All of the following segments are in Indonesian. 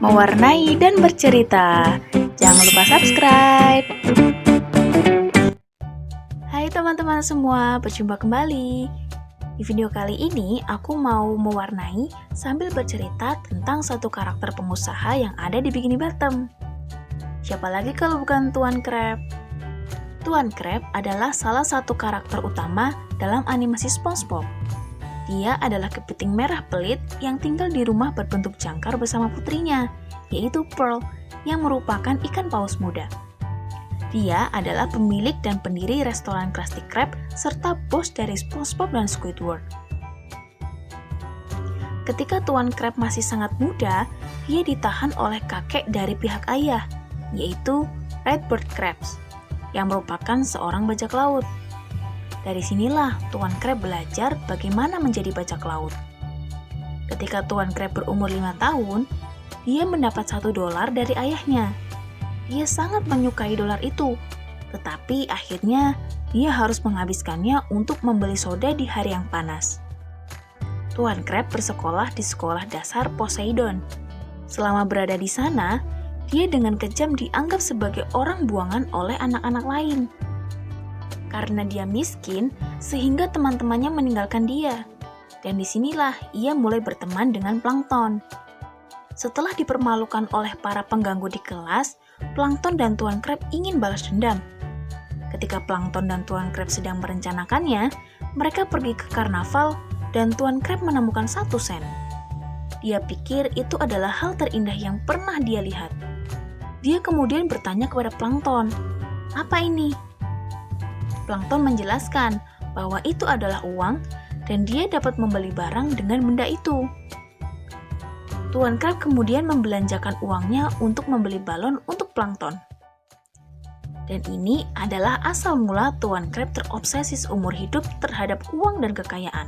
mewarnai dan bercerita. Jangan lupa subscribe. Hai teman-teman semua, berjumpa kembali. Di video kali ini aku mau mewarnai sambil bercerita tentang satu karakter pengusaha yang ada di Bikini Bottom. Siapa lagi kalau bukan Tuan Crab? Tuan Crab adalah salah satu karakter utama dalam animasi SpongeBob. Dia adalah kepiting merah pelit yang tinggal di rumah berbentuk jangkar bersama putrinya, yaitu Pearl, yang merupakan ikan paus muda. Dia adalah pemilik dan pendiri restoran Krusty Krab serta bos dari SpongeBob dan Squidward. Ketika Tuan Crab masih sangat muda, dia ditahan oleh kakek dari pihak ayah, yaitu Redbird Crabs, yang merupakan seorang bajak laut. Dari sinilah Tuan Crab belajar bagaimana menjadi bajak laut. Ketika Tuan Crab berumur 5 tahun, dia mendapat $1 dari ayahnya. Dia sangat menyukai dolar itu, tetapi akhirnya dia harus menghabiskannya untuk membeli soda di hari yang panas. Tuan Crab bersekolah di sekolah dasar Poseidon. Selama berada di sana, dia dengan kejam dianggap sebagai orang buangan oleh anak-anak lain. Karena dia miskin, sehingga teman-temannya meninggalkan dia. Dan disinilah ia mulai berteman dengan Plankton. Setelah dipermalukan oleh para pengganggu di kelas, Plankton dan Tuan Crab ingin balas dendam. Ketika Plankton dan Tuan Crab sedang merencanakannya, mereka pergi ke karnaval dan Tuan Crab menemukan 1 sen. Dia pikir itu adalah hal terindah yang pernah dia lihat. Dia kemudian bertanya kepada Plankton, "Apa ini?" Plankton menjelaskan bahwa itu adalah uang dan dia dapat membeli barang dengan benda itu. Tuan Crab kemudian membelanjakan uangnya untuk membeli balon untuk Plankton. Dan ini adalah asal mula Tuan Crab terobsesi seumur hidup terhadap uang dan kekayaan.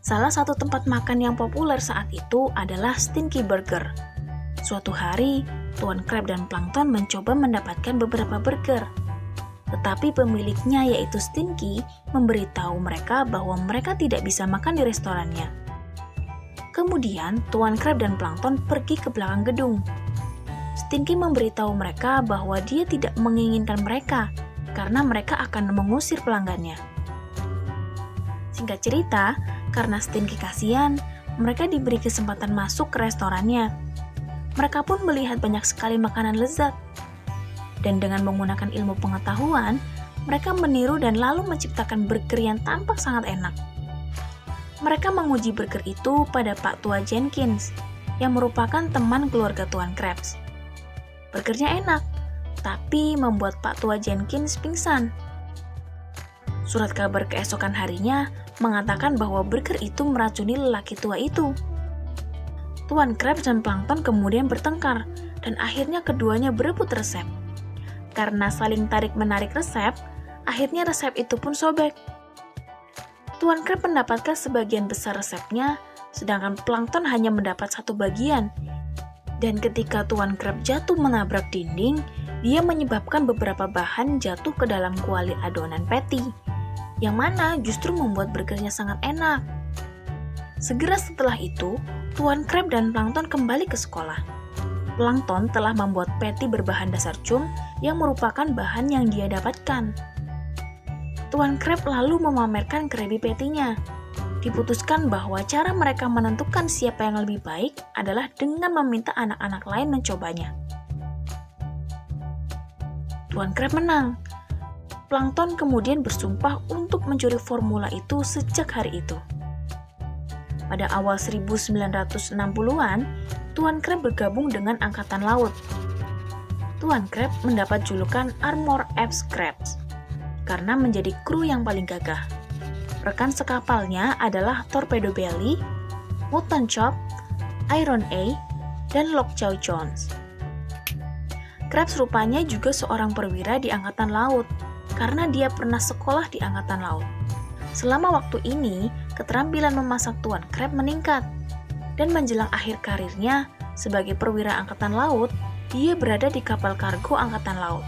Salah satu tempat makan yang populer saat itu adalah Stinky Burger. Suatu hari, Tuan Crab dan Plankton mencoba mendapatkan beberapa burger. Tetapi pemiliknya yaitu Stinky memberitahu mereka bahwa mereka tidak bisa makan di restorannya. Kemudian Tuan Crab dan Plankton pergi ke belakang gedung. Stinky memberitahu mereka bahwa dia tidak menginginkan mereka karena mereka akan mengusir pelanggannya. Singkat cerita, karena Stinky kasihan, mereka diberi kesempatan masuk ke restorannya. Mereka pun melihat banyak sekali makanan lezat. Dan dengan menggunakan ilmu pengetahuan, mereka meniru dan lalu menciptakan burger yang tampak sangat enak. Mereka menguji burger itu pada Pak Tua Jenkins, yang merupakan teman keluarga Tuan Krabs. Burgernya enak, tapi membuat Pak Tua Jenkins pingsan. Surat kabar keesokan harinya mengatakan bahwa burger itu meracuni lelaki tua itu. Tuan Krabs dan Plankton kemudian bertengkar, dan akhirnya keduanya berebut resep. Karena saling tarik-menarik resep, akhirnya resep itu pun sobek. Tuan Crab mendapatkan sebagian besar resepnya, sedangkan Plankton hanya mendapat 1 bagian. Dan ketika Tuan Crab jatuh menabrak dinding, dia menyebabkan beberapa bahan jatuh ke dalam kuali adonan patty, yang mana justru membuat burgernya sangat enak. Segera setelah itu, Tuan Crab dan Plankton kembali ke sekolah. Plankton telah membuat patty berbahan dasar cum yang merupakan bahan yang dia dapatkan. Tuan Crab lalu memamerkan Krabby Patty-nya. Diputuskan bahwa cara mereka menentukan siapa yang lebih baik adalah dengan meminta anak-anak lain mencobanya. Tuan Crab menang. Plankton kemudian bersumpah untuk mencuri formula itu sejak hari itu. Pada awal 1960-an, Tuan Crab bergabung dengan Angkatan Laut. Tuan Crab mendapat julukan Armor Apes Crabs karena menjadi kru yang paling gagah. Rekan sekapalnya adalah Torpedo Belly, Mutton Chop, Iron A, dan Lockjaw Jones. Krabs rupanya juga seorang perwira di Angkatan Laut karena dia pernah sekolah di Angkatan Laut. Selama waktu ini, keterampilan memasak Tuan Crab meningkat. Dan menjelang akhir karirnya, sebagai perwira Angkatan Laut, dia berada di kapal kargo Angkatan Laut.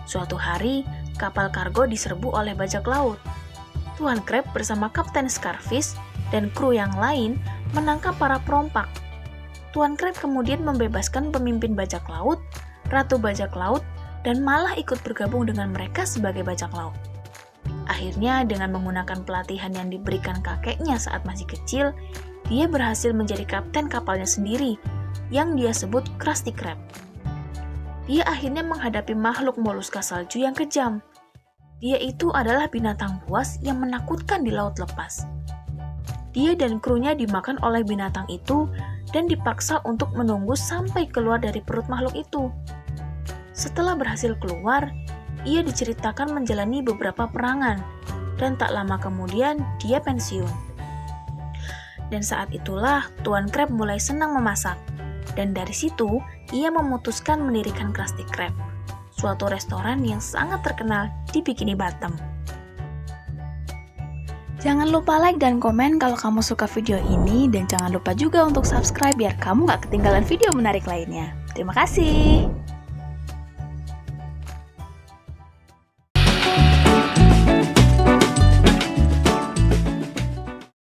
Suatu hari, kapal kargo diserbu oleh bajak laut. Tuan Crab bersama Kapten Scarfish dan kru yang lain menangkap para perompak. Tuan Crab kemudian membebaskan pemimpin bajak laut, ratu bajak laut, dan malah ikut bergabung dengan mereka sebagai bajak laut. Akhirnya, dengan menggunakan pelatihan yang diberikan kakeknya saat masih kecil, dia berhasil menjadi kapten kapalnya sendiri, yang dia sebut Krusty Krab. Dia akhirnya menghadapi makhluk moluska salju yang kejam. Dia itu adalah binatang buas yang menakutkan di laut lepas. Dia dan krunya dimakan oleh binatang itu dan dipaksa untuk menunggu sampai keluar dari perut makhluk itu. Setelah berhasil keluar, ia diceritakan menjalani beberapa perangan, dan tak lama kemudian dia pensiun. Dan saat itulah Tuan Crab mulai senang memasak, dan dari situ ia memutuskan mendirikan Krusty Krab, suatu restoran yang sangat terkenal di Bikini Bottom. Jangan lupa like dan komen kalau kamu suka video ini, dan jangan lupa juga untuk subscribe biar kamu gak ketinggalan video menarik lainnya. Terima kasih!